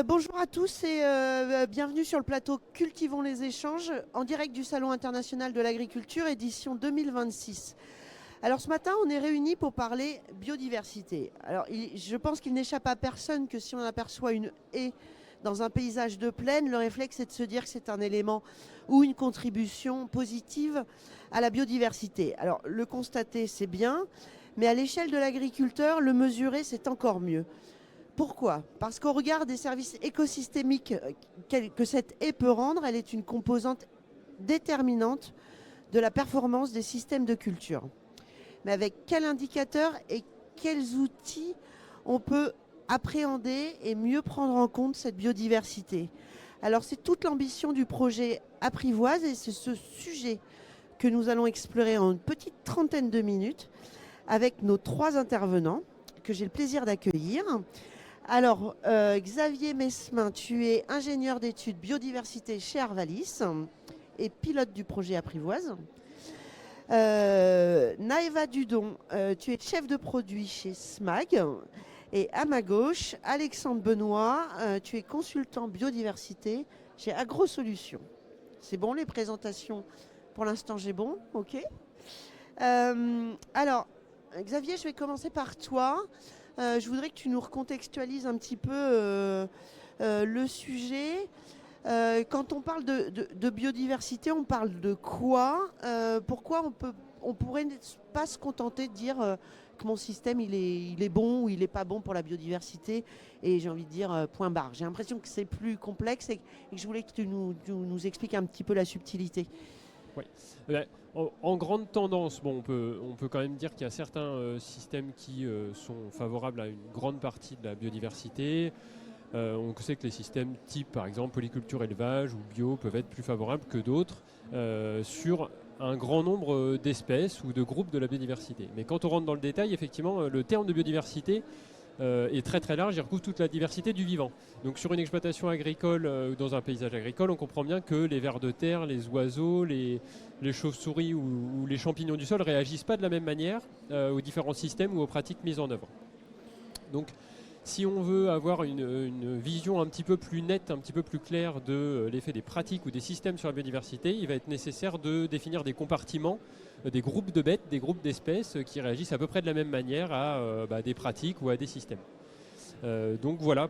Bonjour à tous et bienvenue sur le plateau Cultivons les échanges en direct du Salon international de l'agriculture édition 2026. Alors ce matin on est réunis pour parler biodiversité. Alors je pense qu'il n'échappe à personne que si on aperçoit une haie dans un paysage de plaine, le réflexe est de se dire que c'est un élément ou une contribution positive à la biodiversité. Alors le constater c'est bien, mais à l'échelle de l'agriculteur, le mesurer c'est encore mieux. Pourquoi? Parce qu'au regard des services écosystémiques que cette haie peut rendre, elle est une composante déterminante de la performance des systèmes de culture. Mais avec quels indicateurs et quels outils on peut appréhender et mieux prendre en compte cette biodiversité? Alors c'est toute l'ambition du projet Apprivoise et c'est ce sujet que nous allons explorer en une petite trentaine de minutes avec nos trois intervenants que j'ai le plaisir d'accueillir. Alors, Xavier Mesmin, tu es ingénieur d'études biodiversité chez Arvalis et pilote du projet Apprivoise. Naëva Dudon, tu es chef de produit chez SMAG. Et à ma gauche, Alexandre Benoît, tu es consultant biodiversité chez AgroSolutions. C'est bon, les présentations, pour l'instant j'ai bon, ok. Alors, Xavier, je vais commencer par toi. Je voudrais que tu nous recontextualises un petit peu le sujet. Quand on parle de biodiversité, on parle de quoi? Pourquoi on pourrait pas se contenter de dire que mon système il est bon ou il n'est pas bon pour la biodiversité? Et j'ai envie de dire point barre. J'ai l'impression que c'est plus complexe et que je voulais que tu nous expliques un petit peu la subtilité. Oui. En grande tendance, bon, on peut quand même dire qu'il y a certains systèmes qui sont favorables à une grande partie de la biodiversité. On sait que les systèmes type, par exemple, polyculture élevage ou bio peuvent être plus favorables que d'autres sur un grand nombre d'espèces ou de groupes de la biodiversité. Mais quand on rentre dans le détail, effectivement, le terme de biodiversité est très très large, il recouvre toute la diversité du vivant. Donc sur une exploitation agricole ou dans un paysage agricole, on comprend bien que les vers de terre, les oiseaux, les chauves-souris ou les champignons du sol ne réagissent pas de la même manière aux différents systèmes ou aux pratiques mises en œuvre. Donc si on veut avoir une vision un petit peu plus nette, un petit peu plus claire de l'effet des pratiques ou des systèmes sur la biodiversité, il va être nécessaire de définir des compartiments, des groupes de bêtes, des groupes d'espèces qui réagissent à peu près de la même manière à des pratiques ou à des systèmes. Donc voilà,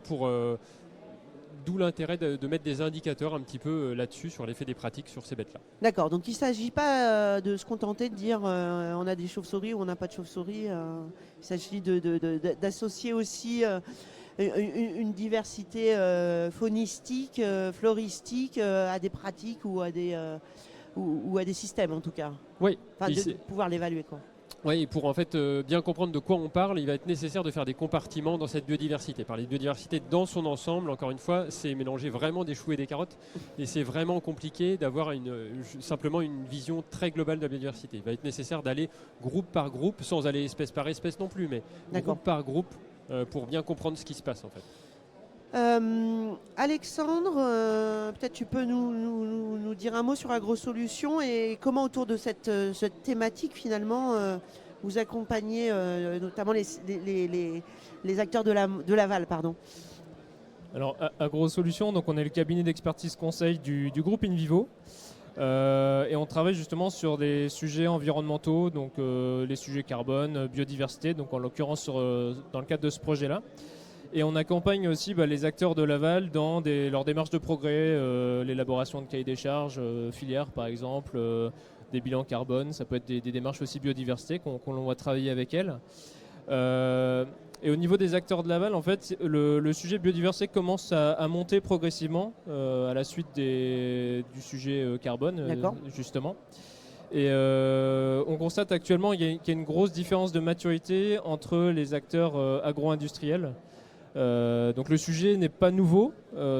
d'où l'intérêt de mettre des indicateurs un petit peu là-dessus sur l'effet des pratiques sur ces bêtes-là. D'accord, donc il ne s'agit pas de se contenter de dire on a des chauves-souris ou on n'a pas de chauves-souris. Il s'agit d'associer aussi une diversité faunistique, floristique à des pratiques ou à des systèmes en tout cas. Oui. Enfin, de pouvoir l'évaluer quoi. Oui, et pour en fait bien comprendre de quoi on parle, il va être nécessaire de faire des compartiments dans cette biodiversité. Parler de biodiversité dans son ensemble, encore une fois, c'est mélanger vraiment des choux et des carottes. Et c'est vraiment compliqué d'avoir simplement une vision très globale de la biodiversité. Il va être nécessaire d'aller groupe par groupe, sans aller espèce par espèce non plus, mais groupe par groupe pour bien comprendre ce qui se passe en fait. Alexandre, peut-être tu peux nous dire un mot sur AgroSolutions et comment autour de cette thématique finalement vous accompagnez notamment les acteurs de l'aval. Pardon. Alors AgroSolutions, donc on est le cabinet d'expertise conseil du groupe InVivo et on travaille justement sur des sujets environnementaux, donc les sujets carbone, biodiversité, donc en l'occurrence dans le cadre de ce projet-là. Et on accompagne aussi les acteurs de l'aval dans leurs démarches de progrès, l'élaboration de cahiers des charges, filières par exemple, des bilans carbone, ça peut être des démarches aussi biodiversité qu'on va travailler avec elles. Et au niveau des acteurs de l'aval, en fait, le sujet biodiversité commence à monter progressivement à la suite du sujet carbone, justement. Et on constate actuellement qu'il y a une grosse différence de maturité entre les acteurs agro-industriels. Donc le sujet n'est pas nouveau,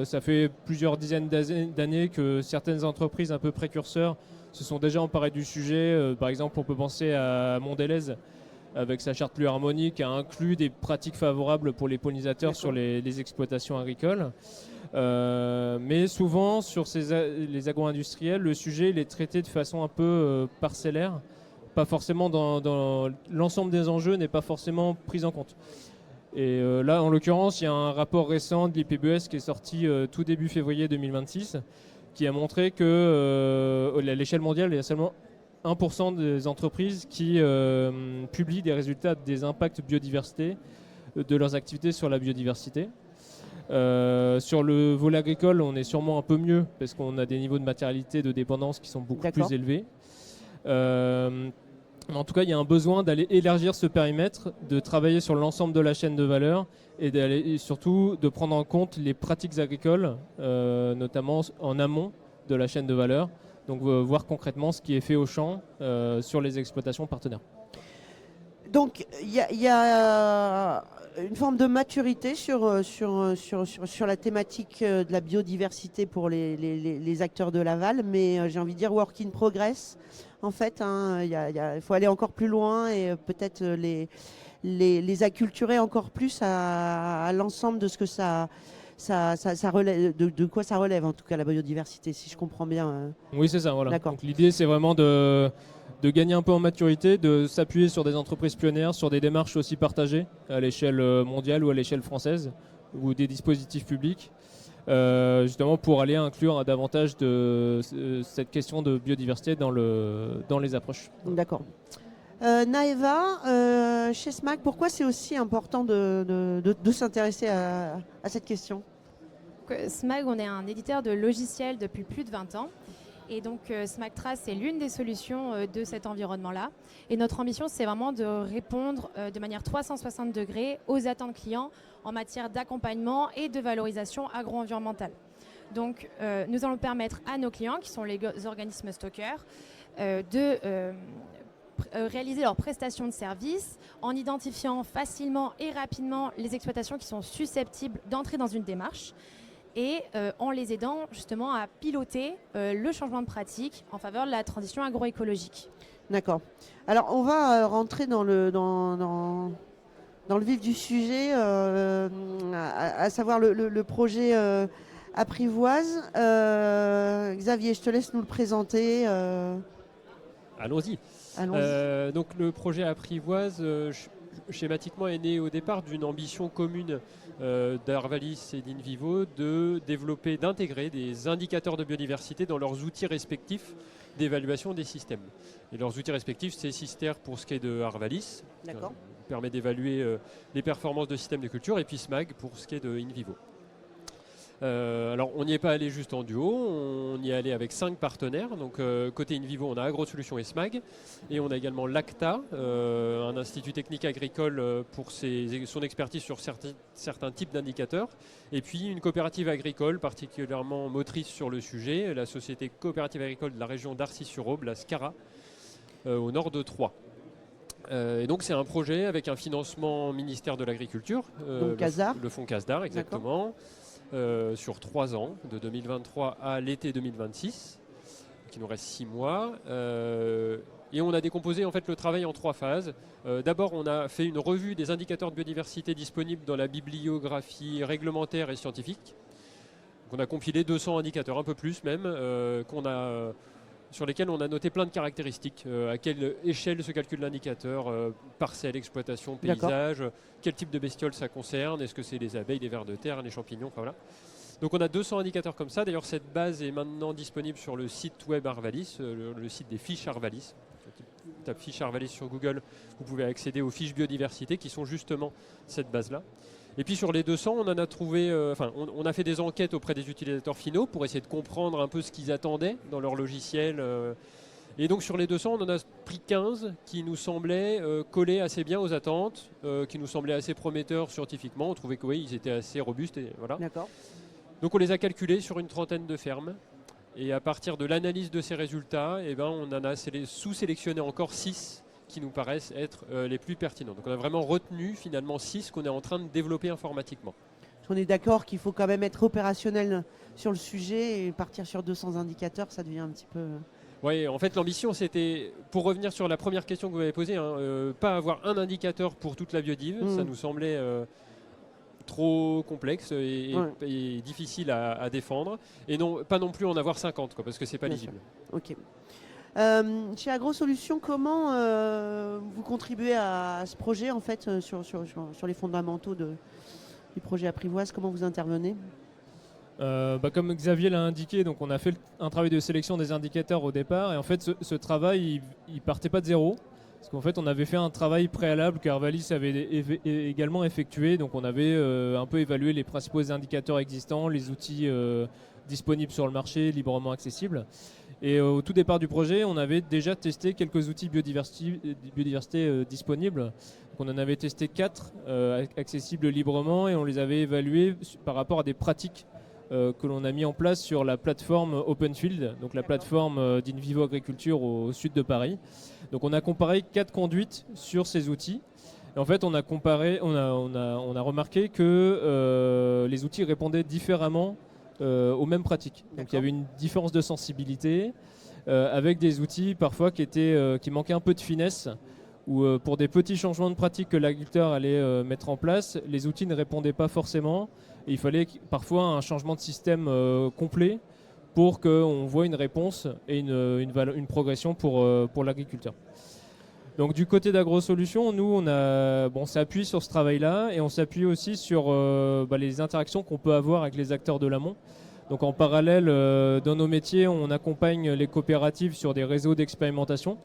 ça fait plusieurs dizaines d'années que certaines entreprises un peu précurseurs se sont déjà emparées du sujet. Par exemple, on peut penser à Mondelez avec sa charte plus harmonique, a inclus des pratiques favorables pour les pollinisateurs sur les exploitations agricoles. Mais souvent, sur les agro-industriels, le sujet il est traité de façon un peu parcellaire, pas forcément dans l'ensemble des enjeux n'est pas forcément pris en compte. Et là, en l'occurrence, il y a un rapport récent de l'IPBES qui est sorti tout début février 2026 qui a montré que à l'échelle mondiale, il y a seulement 1% des entreprises qui publient des résultats des impacts biodiversité de leurs activités sur la biodiversité. Sur le volet agricole, on est sûrement un peu mieux parce qu'on a des niveaux de matérialité, de dépendance qui sont beaucoup plus élevés. Mais en tout cas, il y a un besoin d'aller élargir ce périmètre, de travailler sur l'ensemble de la chaîne de valeur et surtout de prendre en compte les pratiques agricoles, notamment en amont de la chaîne de valeur. Donc voir concrètement ce qui est fait au champ sur les exploitations partenaires. Donc il y a une forme de maturité sur la thématique de la biodiversité pour les acteurs de l'aval, mais j'ai envie de dire work in progress. En fait, il faut aller encore plus loin et peut-être les acculturer encore plus à l'ensemble de ce que ça relève, de quoi ça relève en tout cas la biodiversité, si je comprends bien. Oui, c'est ça. Voilà. Donc l'idée, c'est vraiment de gagner un peu en maturité, de s'appuyer sur des entreprises pionnières, sur des démarches aussi partagées à l'échelle mondiale ou à l'échelle française, ou des dispositifs publics, justement pour aller inclure davantage de cette question de biodiversité dans les approches. D'accord. Naeva, chez SMAG, pourquoi c'est aussi important de s'intéresser à cette question ? SMAG, on est un éditeur de logiciels depuis plus de 20 ans. Et donc SMAG-Trace est l'une des solutions de cet environnement-là. Et notre ambition, c'est vraiment de répondre de manière 360 degrés aux attentes clients en matière d'accompagnement et de valorisation agro-environnementale. Donc nous allons permettre à nos clients, qui sont les organismes stockeurs, de réaliser leurs prestations de services en identifiant facilement et rapidement les exploitations qui sont susceptibles d'entrer dans une démarche, et en les aidant justement à piloter le changement de pratique en faveur de la transition agroécologique. D'accord. Alors on va rentrer dans le vif du sujet, à savoir le projet Apprivoise. Xavier, je te laisse nous le présenter. Allons-y. Donc le projet Apprivoise, schématiquement, est né au départ d'une ambition commune d'Arvalis et d'Invivo de développer, d'intégrer des indicateurs de biodiversité dans leurs outils respectifs d'évaluation des systèmes. Et leurs outils respectifs, c'est Sister pour ce qui est de Arvalis, qui permet d'évaluer les performances de systèmes de culture, et puis SMAG pour ce qui est de Invivo. Alors on n'y est pas allé juste en duo, on y est allé avec 5 partenaires. Donc côté Invivo, on a AgroSolutions et SMAG, et on a également l'ACTA, un institut technique agricole pour son expertise sur certains types d'indicateurs, et puis une coopérative agricole particulièrement motrice sur le sujet, la société coopérative agricole de la région d'Arcis-sur-Aube, la SCARA, au nord de Troyes. Et donc c'est un projet avec un financement ministère de l'Agriculture, le fonds CASDAR exactement. Sur 3 ans, de 2023 à l'été 2026, qui nous reste 6 mois. Et on a décomposé en fait le travail en 3 phases. D'abord, on a fait une revue des indicateurs de biodiversité disponibles dans la bibliographie réglementaire et scientifique. Donc, on a compilé 200 indicateurs, un peu plus même, sur lesquels on a noté plein de caractéristiques. À quelle échelle se calcule l'indicateur, parcelle, exploitation, paysage, quel type de bestioles ça concerne, est-ce que c'est les abeilles, les vers de terre, les champignons, enfin voilà. Donc on a 200 indicateurs comme ça. D'ailleurs, cette base est maintenant disponible sur le site web Arvalis, le site des fiches Arvalis. On tape fiches Arvalis sur Google, vous pouvez accéder aux fiches biodiversité qui sont justement cette base-là. Et puis sur les 200, on en a trouvé, on a fait des enquêtes auprès des utilisateurs finaux pour essayer de comprendre un peu ce qu'ils attendaient dans leur logiciel. Et donc sur les 200, on en a pris 15 qui nous semblaient coller assez bien aux attentes, qui nous semblaient assez prometteurs scientifiquement. On trouvait que oui, ils étaient assez robustes. Et voilà. D'accord. Donc on les a calculés sur une trentaine de fermes. Et à partir de l'analyse de ces résultats, on en a sous-sélectionné encore 6 qui nous paraissent être les plus pertinents. Donc on a vraiment retenu finalement 6 qu'on est en train de développer informatiquement. On est d'accord qu'il faut quand même être opérationnel sur le sujet et partir sur 200 indicateurs, ça devient un petit peu... Oui, en fait l'ambition c'était, pour revenir sur la première question que vous avez posée, pas avoir un indicateur pour toute la biodive, ça nous semblait trop complexe et difficile à défendre, et non, pas non plus en avoir 50, parce que c'est pas lisible. Ok. Chez AgroSolutions, comment vous contribuez à ce projet en fait sur les fondamentaux du projet Apprivoise? Comment vous intervenez? Comme Xavier l'a indiqué, donc on a fait un travail de sélection des indicateurs au départ, et en fait ce travail il partait pas de zéro, parce qu'en fait on avait fait un travail préalable qu'Arvalis avait également effectué, donc on avait un peu évalué les principaux indicateurs existants, les outils disponibles sur le marché, librement accessibles. Et au tout départ du projet, on avait déjà testé quelques outils biodiversité disponibles. Donc on en avait testé 4 accessibles librement, et on les avait évalués par rapport à des pratiques que l'on a mis en place sur la plateforme Openfield, donc la plateforme d'Invivo Agriculture au sud de Paris. Donc on a comparé 4 conduites sur ces outils. Et en fait, on a remarqué que les outils répondaient différemment aux mêmes pratiques. Donc il y avait une différence de sensibilité avec des outils parfois qui manquaient un peu de finesse, où pour des petits changements de pratique que l'agriculteur allait mettre en place, les outils ne répondaient pas forcément. Et il fallait parfois un changement de système complet pour qu'on voit une réponse et une progression pour l'agriculteur. Donc du côté d'AgroSolutions, nous on s'appuie sur ce travail-là, et on s'appuie aussi sur les interactions qu'on peut avoir avec les acteurs de l'amont. Donc en parallèle, dans nos métiers, on accompagne les coopératives sur des réseaux d'expérimentation.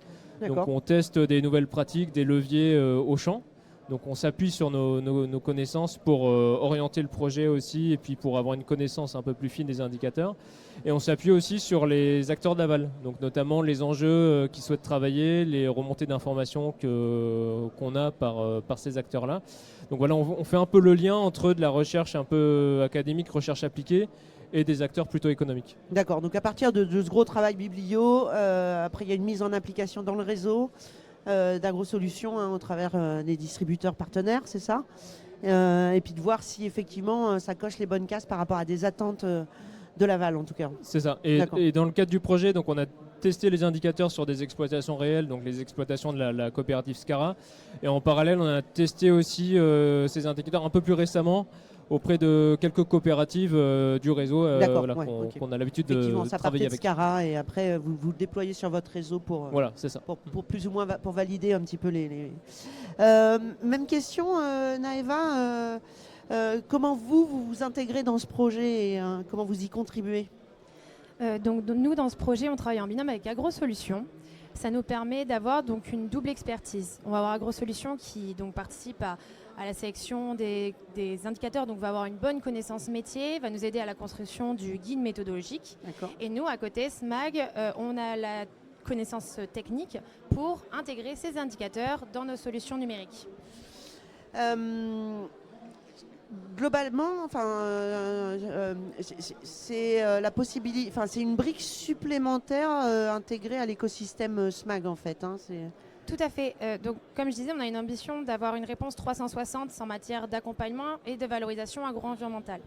Donc on teste des nouvelles pratiques, des leviers au champ. Donc on s'appuie sur nos connaissances pour orienter le projet aussi, et puis pour avoir une connaissance un peu plus fine des indicateurs. Et on s'appuie aussi sur les acteurs d'aval, donc notamment les enjeux qui souhaitent travailler, les remontées d'informations qu'on a par ces acteurs-là. Donc voilà, on fait un peu le lien entre de la recherche un peu académique, recherche appliquée, et des acteurs plutôt économiques. D'accord, donc à partir de ce gros travail biblio, après il y a une mise en application dans le réseau d'AgroSolutions au travers des distributeurs partenaires, c'est ça, et puis de voir si effectivement ça coche les bonnes cases par rapport à des attentes de l'aval en tout cas. C'est ça, et dans le cadre du projet, donc on a testé les indicateurs sur des exploitations réelles, donc les exploitations de la coopérative Scara, et en parallèle on a testé aussi ces indicateurs un peu plus récemment auprès de quelques coopératives du réseau qu'on a l'habitude de travailler avec. Ça partait de Scara, et après vous le déployez sur votre réseau pour c'est ça. Pour plus ou moins pour valider un petit peu les... Même question, Naeva, comment vous intégrez dans ce projet, et comment vous y contribuez? Donc nous, dans ce projet, on travaille en binôme avec AgroSolutions. Ça nous permet d'avoir donc une double expertise. On va avoir AgroSolutions qui donc participe à la sélection des indicateurs, donc va avoir une bonne connaissance métier, va nous aider à la construction du guide méthodologique. Et nous, à côté, SMAG, on a la connaissance technique pour intégrer ces indicateurs dans nos solutions numériques. Globalement, c'est la possibilité, c'est une brique supplémentaire intégrée à l'écosystème SMAG en fait. Tout à fait. Donc, comme je disais, on a une ambition d'avoir une réponse 360 en matière d'accompagnement et de valorisation agro-environnementale.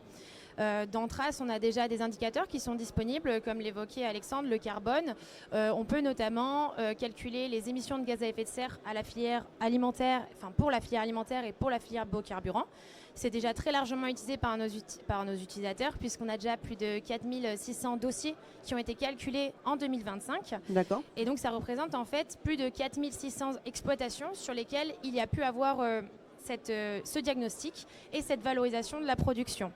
Dans Trace, on a déjà des indicateurs qui sont disponibles, comme l'évoquait Alexandre, le carbone. On peut notamment calculer les émissions de gaz à effet de serre à la filière alimentaire, pour la filière alimentaire et pour la filière biocarburant. C'est déjà très largement utilisé par nos utilisateurs, puisqu'on a déjà plus de 4600 dossiers qui ont été calculés en 2025. D'accord. Et donc ça représente en fait plus de 4600 exploitations sur lesquelles il y a pu avoir ce diagnostic et cette valorisation de la production.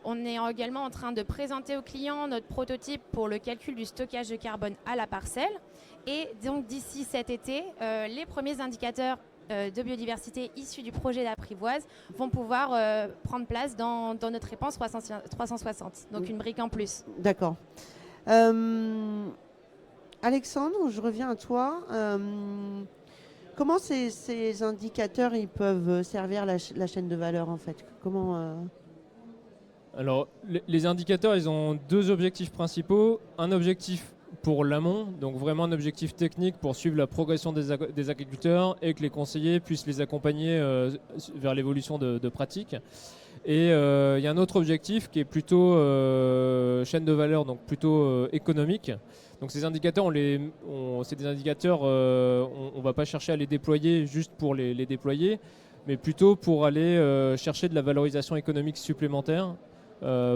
On est également en train de présenter aux clients notre prototype pour le calcul du stockage de carbone à la parcelle. Et donc d'ici cet été, les premiers indicateurs de biodiversité issus du projet d'Apprivoise vont pouvoir prendre place dans notre réponse 360. Donc une brique en plus. D'accord. Alexandre, je reviens à toi. Comment ces indicateurs ils peuvent servir la chaîne de valeur en fait? Alors, les indicateurs, ils ont 2 objectifs principaux. Un objectif pour l'amont, donc vraiment un objectif technique pour suivre la progression des agriculteurs et que les conseillers puissent les accompagner vers l'évolution de pratiques. Et il y a un autre objectif qui est plutôt chaîne de valeur, donc plutôt économique. Donc ces indicateurs, c'est des indicateurs, on ne va pas chercher à les déployer juste pour les déployer, mais plutôt pour aller chercher de la valorisation économique supplémentaire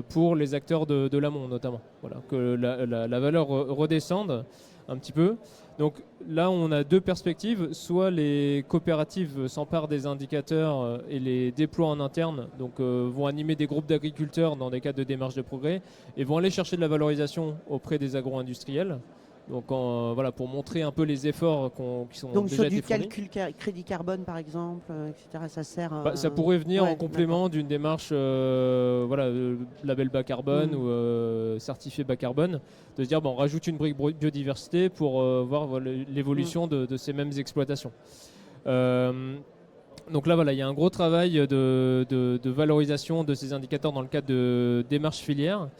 pour les acteurs de l'amont notamment. Voilà, que la valeur redescende un petit peu. Donc là, on a deux perspectives. Soit les coopératives s'emparent des indicateurs et les déploient en interne, donc vont animer des groupes d'agriculteurs dans des cadres de démarche de progrès et vont aller chercher de la valorisation auprès des agro-industriels. Donc voilà, pour montrer un peu les efforts qui sont Donc déjà sur du été fournis. calcul crédit carbone par exemple, etc. Ça sert. Ça pourrait venir ouais, en complément d'une démarche label bas carbone ou certifié bas carbone, de se dire on rajoute une brique biodiversité pour voir l'évolution de ces mêmes exploitations. Donc là, voilà, il y a un gros travail de valorisation de ces indicateurs dans le cadre de démarches filières.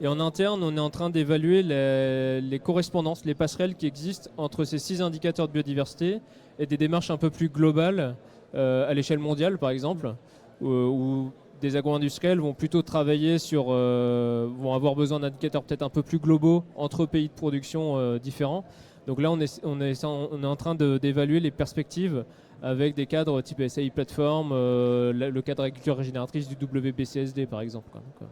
Et en interne, on est en train d'évaluer les correspondances, les passerelles qui existent entre ces 6 indicateurs de biodiversité et des démarches un peu plus globales à l'échelle mondiale, par exemple, où des agro-industriels vont plutôt travailler vont avoir besoin d'indicateurs peut-être un peu plus globaux entre pays de production différents. Donc là, on est en train d'évaluer les perspectives avec des cadres type SAI Platform, le cadre agriculture régénératrice du WBCSD, par exemple. Donc,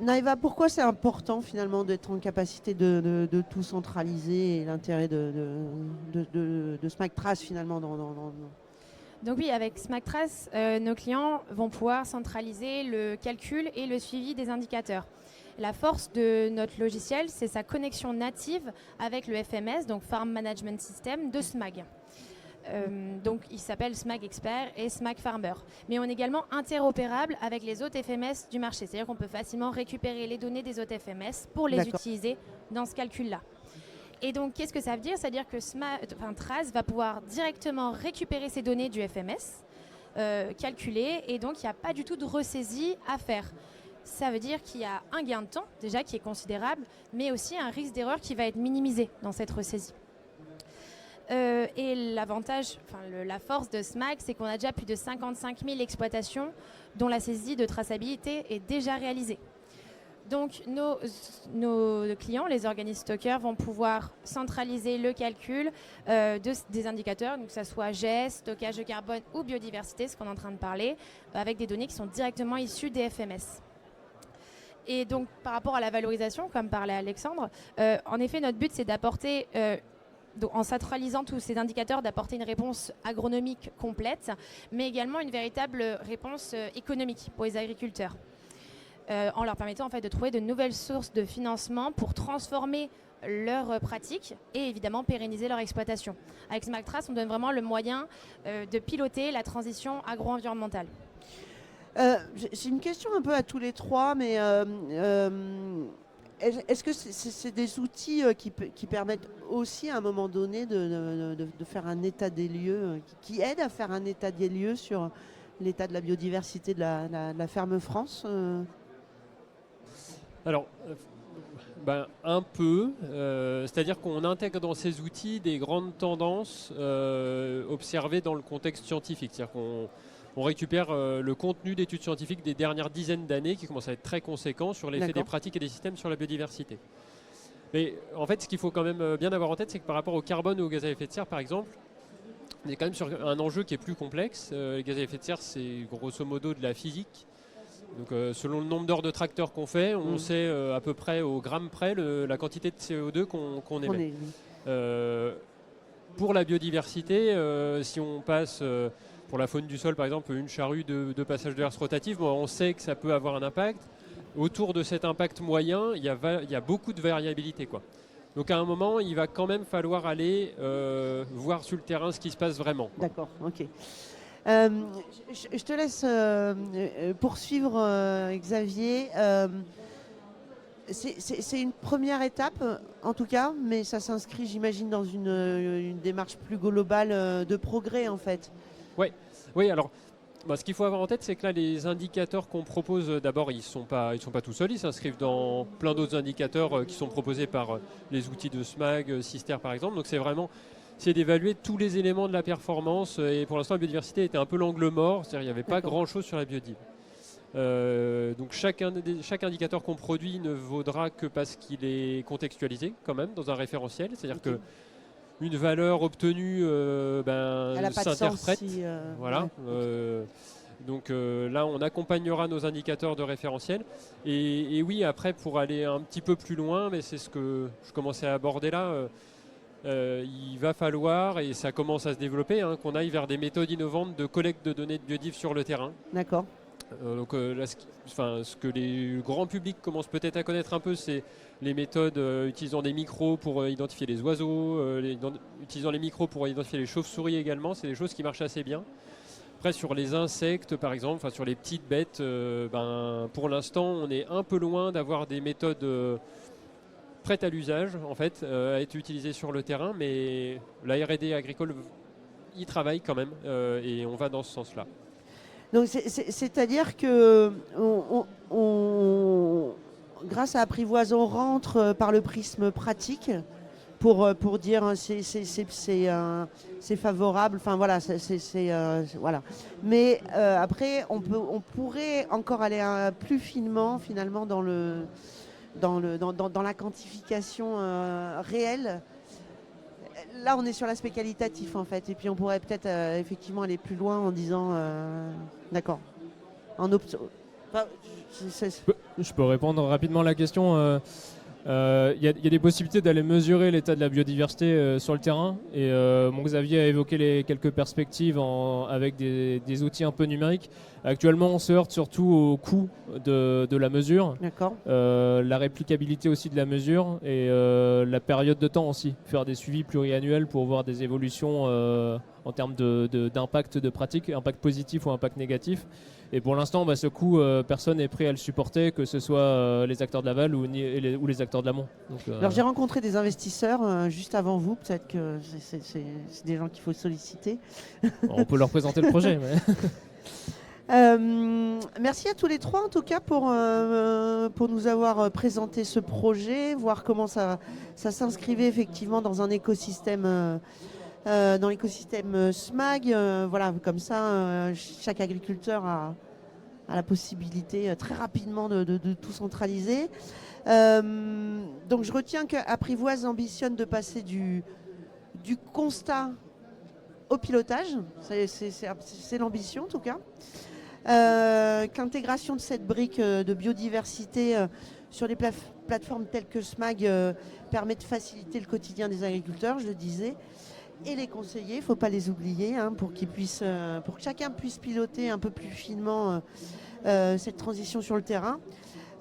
Naïva, pourquoi c'est important finalement d'être en capacité de tout centraliser et l'intérêt de SmackTrace finalement Donc oui, avec SmackTrace, nos clients vont pouvoir centraliser le calcul et le suivi des indicateurs. La force de notre logiciel, c'est sa connexion native avec le FMS, donc Farm Management System de SMAG. Donc il s'appelle SMAG Expert et SMAG Farmer. Mais on est également interopérable avec les autres FMS du marché. C'est-à-dire qu'on peut facilement récupérer les données des autres FMS pour les utiliser dans ce calcul-là. Et donc qu'est-ce que ça veut dire? C'est-à-dire que Trace va pouvoir directement récupérer ces données du FMS, calculer, et donc il n'y a pas du tout de ressaisie à faire. Ça veut dire qu'il y a un gain de temps déjà qui est considérable, mais aussi un risque d'erreur qui va être minimisé dans cette ressaisie. Et l'avantage, la force de SMAG, c'est qu'on a déjà plus de 55 000 exploitations dont la saisie de traçabilité est déjà réalisée. Donc nos clients, les organismes stockeurs, vont pouvoir centraliser le calcul des indicateurs, donc que ce soit GES, stockage de carbone ou biodiversité, ce qu'on est en train de parler, avec des données qui sont directement issues des FMS. Et donc par rapport à la valorisation, comme parlait Alexandre, en effet notre but c'est d'apporter... Donc, en centralisant tous ces indicateurs, d'apporter une réponse agronomique complète, mais également une véritable réponse économique pour les agriculteurs, en leur permettant en fait de trouver de nouvelles sources de financement pour transformer leurs pratiques et évidemment pérenniser leur exploitation. Avec SmackTrace, on donne vraiment le moyen de piloter la transition agro-environnementale. J'ai une question un peu à tous les trois, mais est-ce que c'est des outils qui permettent aussi à un moment donné de faire un état des lieux, qui aident à faire un état des lieux sur l'état de la biodiversité de la ferme France Alors, un peu. C'est-à-dire qu'on intègre dans ces outils des grandes tendances observées dans le contexte scientifique. C'est-à-dire qu'on récupère le contenu d'études scientifiques des dernières dizaines d'années qui commencent à être très conséquents sur l'effet des pratiques et des systèmes sur la biodiversité. Mais en fait, ce qu'il faut quand même bien avoir en tête, c'est que par rapport au carbone ou aux gaz à effet de serre, par exemple, on est quand même sur un enjeu qui est plus complexe. Les gaz à effet de serre, c'est grosso modo de la physique. Donc, selon le nombre d'heures de tracteurs qu'on fait, on sait à peu près au gramme près la quantité de CO2 qu'on émet. Pour la biodiversité, si on passe... pour la faune du sol, par exemple, une charrue de passage de herse rotative, on sait que ça peut avoir un impact. Autour de cet impact moyen, il y a beaucoup de variabilité, quoi. Donc à un moment, il va quand même falloir aller voir sur le terrain ce qui se passe vraiment. D'accord, ok. Je te laisse poursuivre, Xavier. C'est une première étape, en tout cas, mais ça s'inscrit, j'imagine, dans une démarche plus globale de progrès, en fait. Oui, alors ce qu'il faut avoir en tête, c'est que là, les indicateurs qu'on propose, d'abord, ils ne sont pas tout seuls, ils s'inscrivent dans plein d'autres indicateurs qui sont proposés par les outils de SMAG, Cister par exemple. Donc c'est d'évaluer tous les éléments de la performance, et pour l'instant la biodiversité était un peu l'angle mort, c'est-à-dire qu'il n'y avait pas grand-chose sur la biodive. Donc chaque indicateur qu'on produit ne vaudra que parce qu'il est contextualisé quand même dans un référentiel, c'est-à-dire que une valeur obtenue s'interprète. Si, voilà. Donc là, on accompagnera nos indicateurs de référentiel. Et oui, après, pour aller un petit peu plus loin, mais c'est ce que je commençais à aborder là, il va falloir, et ça commence à se développer, qu'on aille vers des méthodes innovantes de collecte de données de biodiv sur le terrain. D'accord. Donc là, ce que les grands publics commencent peut-être à connaître un peu, c'est les méthodes utilisant des micros pour identifier les oiseaux, utilisant les micros pour identifier les chauves-souris également. C'est des choses qui marchent assez bien. Après, sur les insectes, par exemple, sur les petites bêtes, pour l'instant, on est un peu loin d'avoir des méthodes prêtes à l'usage, en fait, à être utilisées sur le terrain. Mais la R&D agricole y travaille quand même, et on va dans ce sens-là. Donc c'est-à-dire que grâce à Apprivoise, on rentre par le prisme pratique pour dire c'est favorable. Enfin voilà, voilà. Mais après, on pourrait encore aller plus finement finalement dans la quantification réelle. Là, on est sur l'aspect qualitatif en fait, et puis on pourrait peut-être effectivement aller plus loin en disant, d'accord, Je peux répondre rapidement à la question. Il y a des possibilités d'aller mesurer l'état de la biodiversité sur le terrain. Et Xavier a évoqué quelques perspectives avec des outils un peu numériques. Actuellement, on se heurte surtout au coût de la mesure, la réplicabilité aussi de la mesure et la période de temps aussi. Faire des suivis pluriannuels pour voir des évolutions en termes d'impact de pratique, impact positif ou impact négatif. Et pour l'instant, ce coût, personne n'est prêt à le supporter, que ce soit les acteurs de l'aval ou les acteurs de l'amont. Alors j'ai rencontré des investisseurs juste avant vous, peut-être que c'est des gens qu'il faut solliciter. On peut leur présenter le projet. Mais... merci à tous les trois en tout cas pour nous avoir présenté ce projet, voir comment ça s'inscrivait effectivement dans un écosystème, dans l'écosystème SMAG. Voilà, comme ça, chaque agriculteur a la possibilité très rapidement de tout centraliser. Donc je retiens qu'Apprivoise ambitionne de passer du constat au pilotage. C'est l'ambition en tout cas. Qu'intégration de cette brique de biodiversité sur des plateformes telles que SMAG permet de faciliter le quotidien des agriculteurs, je le disais, et les conseillers, il ne faut pas les oublier, pour que chacun puisse piloter un peu plus finement cette transition sur le terrain.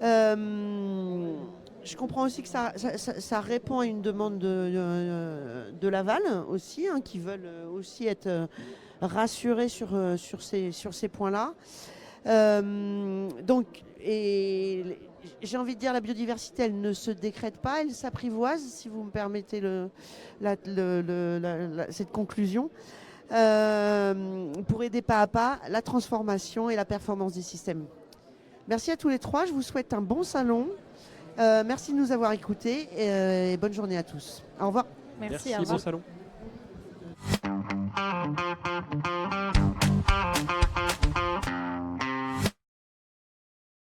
Je comprends aussi que ça répond à une demande de l'aval aussi, qui veulent aussi être rassurés sur ces points-là. Donc, et j'ai envie de dire, la biodiversité, elle ne se décrète pas, elle s'apprivoise, si vous me permettez cette conclusion, pour aider pas à pas la transformation et la performance des systèmes. Merci à tous les trois, je vous souhaite un bon salon. Merci de nous avoir écoutés et bonne journée à tous. Au revoir. Merci, au revoir. Bon salon.